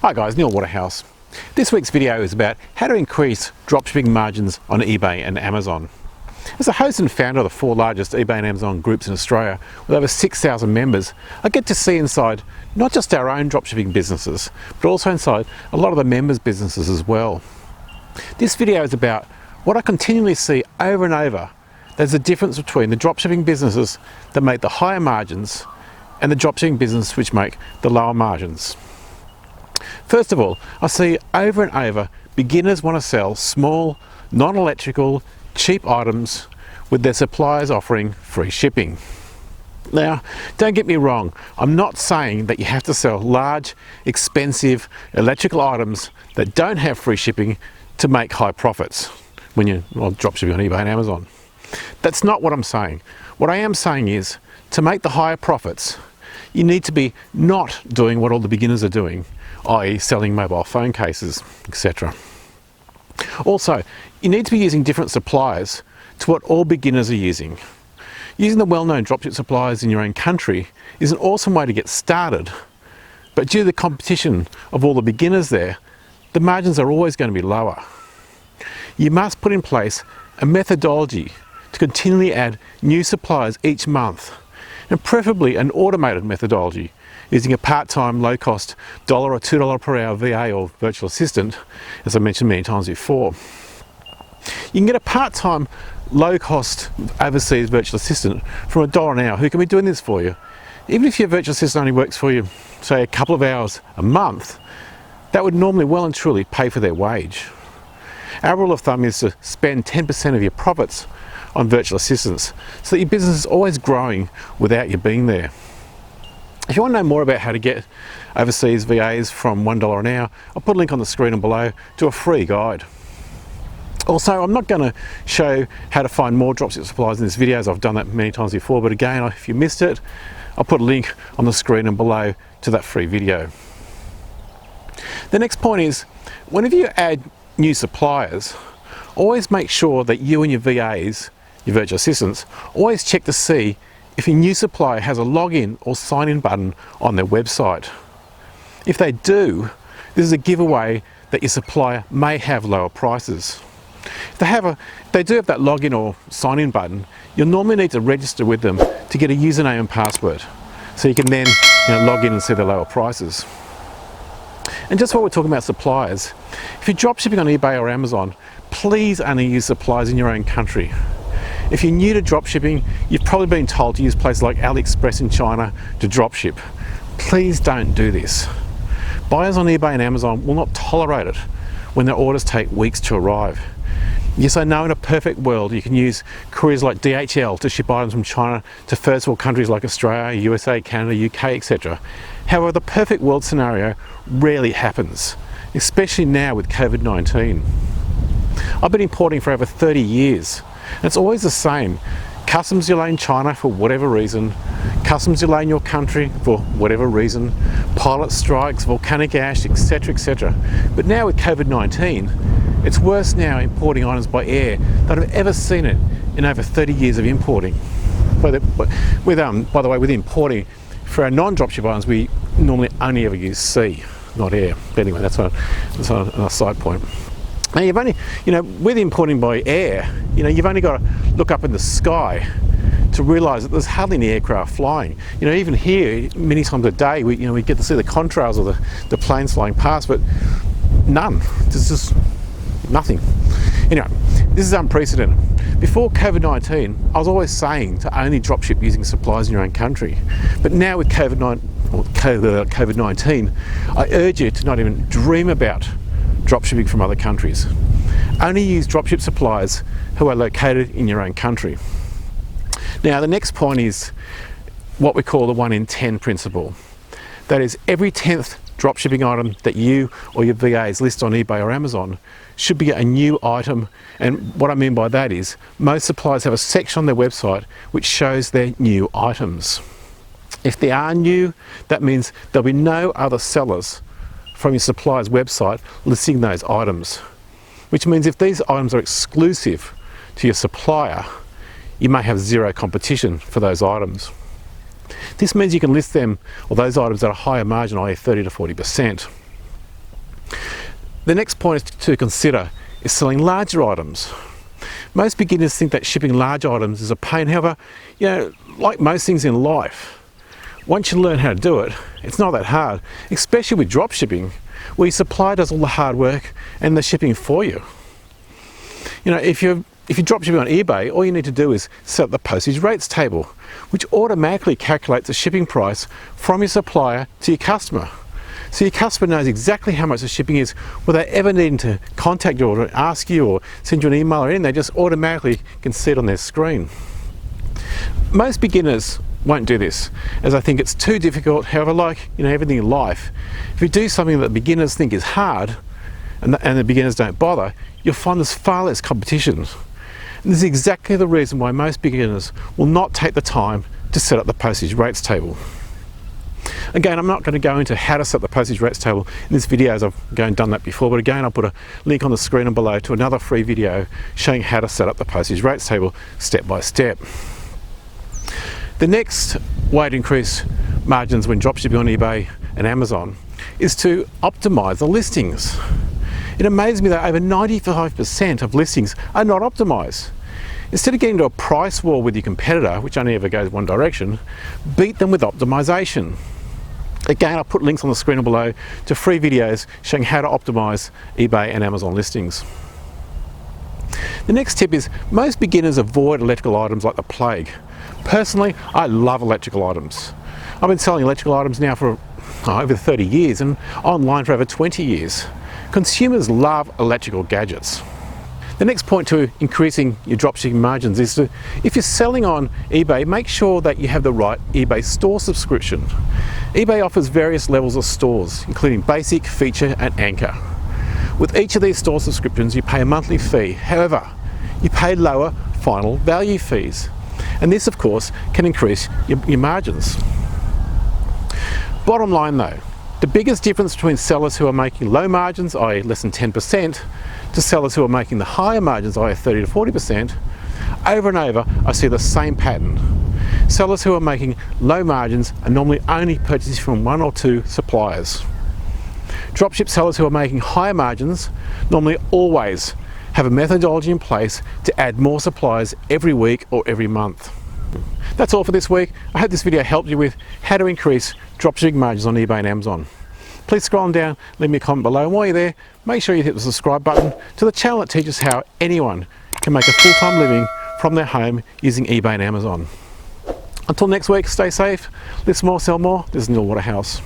Hi guys, Neil Waterhouse. This week's video is about how to increase dropshipping margins on eBay and Amazon. As the host and founder of the 4 largest eBay and Amazon groups in Australia with over 6,000 members, I get to see inside not just our own dropshipping businesses, but also inside a lot of the members' businesses as well. This video is about what I continually see over and over. There's a difference between the dropshipping businesses that make the higher margins and the dropshipping business which make the lower margins. First of all, I see over and over beginners want to sell small, non-electrical, cheap items with their suppliers offering free shipping. Now, don't get me wrong, I'm not saying that you have to sell large, expensive electrical items that don't have free shipping to make high profits when you're dropshipping on eBay and Amazon. That's not what I'm saying. What I am saying is, to make the higher profits, you need to be not doing what all the beginners are doing, i.e. selling mobile phone cases, etc. Also, you need to be using different suppliers to what all beginners are using. Using the well-known dropship suppliers in your own country is an awesome way to get started, but due to the competition of all the beginners there, the margins are always going to be lower. You must put in place a methodology to continually add new suppliers each month, and preferably an automated methodology using a part-time, low-cost $1 or $2 per hour VA or virtual assistant, as I mentioned many times before. You can get a part-time, low-cost overseas virtual assistant from $1 an hour who can be doing this for you. Even if your virtual assistant only works for you, say, a couple of hours a month, that would normally well and truly pay for their wage. Our rule of thumb is to spend 10% of your profits on virtual assistants so that your business is always growing without you being there. If you want to know more about how to get overseas VAs from $1 an hour, I'll put a link on the screen and below to a free guide. Also, I'm not going to show how to find more dropship suppliers in this video, as I've done that many times before, but again, if you missed it, I'll put a link on the screen and below to that free video. The next point is, whenever you add new suppliers, always make sure that you and your VAs, your virtual assistants, always check to see if your new supplier has a login or sign-in button on their website. If they do, this is a giveaway that your supplier may have lower prices. If they do have that login or sign-in button, you'll normally need to register with them to get a username and password, so you can then log in and see the lower prices. And just while we're talking about suppliers, if you're dropshipping on eBay or Amazon, please only use suppliers in your own country. If you're new to dropshipping, you've probably been told to use places like AliExpress in China to dropship. Please don't do this. Buyers on eBay and Amazon will not tolerate it when their orders take weeks to arrive. Yes, I know in a perfect world you can use couriers like DHL to ship items from China to first world countries like Australia, USA, Canada, UK, etc. However, the perfect world scenario rarely happens, especially now with COVID-19. I've been importing for over 30 years. And it's always the same. Customs delay in China for whatever reason, customs delay in your country for whatever reason, pilot strikes, volcanic ash, etc, etc. But now with COVID-19, it's worse now importing items by air than I've ever seen it in over 30 years of importing. By the way, with importing, for our non-dropship items, we normally only ever use sea, not air. But anyway, that's a side point. Now you've only, with importing by air, you've only got to look up in the sky to realise that there's hardly any aircraft flying. Even here, many times a day, we get to see the contrails of the planes flying past, but none. There's just nothing. Anyway, this is unprecedented. Before COVID-19, I was always saying to only dropship using suppliers in your own country. But now with COVID-19, I urge you to not even dream about dropshipping from other countries. Only use dropship suppliers who are located in your own country. Now, the next point is what we call the 1 in 10 principle. That is, every 10th dropshipping item that you or your VAs list on eBay or Amazon should be a new item. And what I mean by that is, most suppliers have a section on their website which shows their new items. If they are new, that means there'll be no other sellers from your supplier's website listing those items, which means if these items are exclusive to your supplier, you may have zero competition for those items. This means you can list them or those items at a higher margin, i.e. 30 to 40%. The next point to consider is selling larger items. Most beginners think that shipping large items is a pain. However, like most things in life, once you learn how to do it, it's not that hard, especially with dropshipping, where your supplier does all the hard work and the shipping for you. If you're dropshipping on eBay, all you need to do is set up the postage rates table, which automatically calculates the shipping price from your supplier to your customer. So your customer knows exactly how much the shipping is without ever needing to contact you or ask you or send you an email or anything. They just automatically can see it on their screen. Most beginners won't do this, as I think it's too difficult. However, like everything in life, if you do something that beginners think is hard and the beginners don't bother, you'll find there's far less competition. And this is exactly the reason why most beginners will not take the time to set up the postage rates table. Again, I'm not going to go into how to set the postage rates table in this video, as I've done that before, but again, I'll put a link on the screen and below to another free video showing how to set up the postage rates table step by step. The next way to increase margins when dropshipping on eBay and Amazon is to optimize the listings. It amazes me that over 95% of listings are not optimized. Instead of getting into a price war with your competitor, which only ever goes one direction, beat them with optimization. Again, I'll put links on the screen below to free videos showing how to optimize eBay and Amazon listings. The next tip is most beginners avoid electrical items like the plague. Personally, I love electrical items. I've been selling electrical items now for over 30 years and online for over 20 years. Consumers love electrical gadgets. The next point to increasing your dropshipping margins is to, if you're selling on eBay, make sure that you have the right eBay store subscription. eBay offers various levels of stores, including basic, feature, and anchor. With each of these store subscriptions, you pay a monthly fee. However, you pay lower final value fees. And this, of course, can increase your margins. Bottom line though, the biggest difference between sellers who are making low margins, i.e. less than 10%, to sellers who are making the higher margins, i.e. 30 to 40%, over and over I see the same pattern. Sellers who are making low margins are normally only purchasing from one or two suppliers. Dropship sellers who are making higher margins normally always have a methodology in place to add more suppliers every week or every month. That's all for this week. I hope this video helped you with how to increase dropshipping margins on eBay and Amazon. Please scroll on down, leave me a comment below, and while you're there, make sure you hit the subscribe button to the channel that teaches how anyone can make a full-time living from their home using eBay and Amazon. Until next week, stay safe, live small, sell more. This is Neil Waterhouse.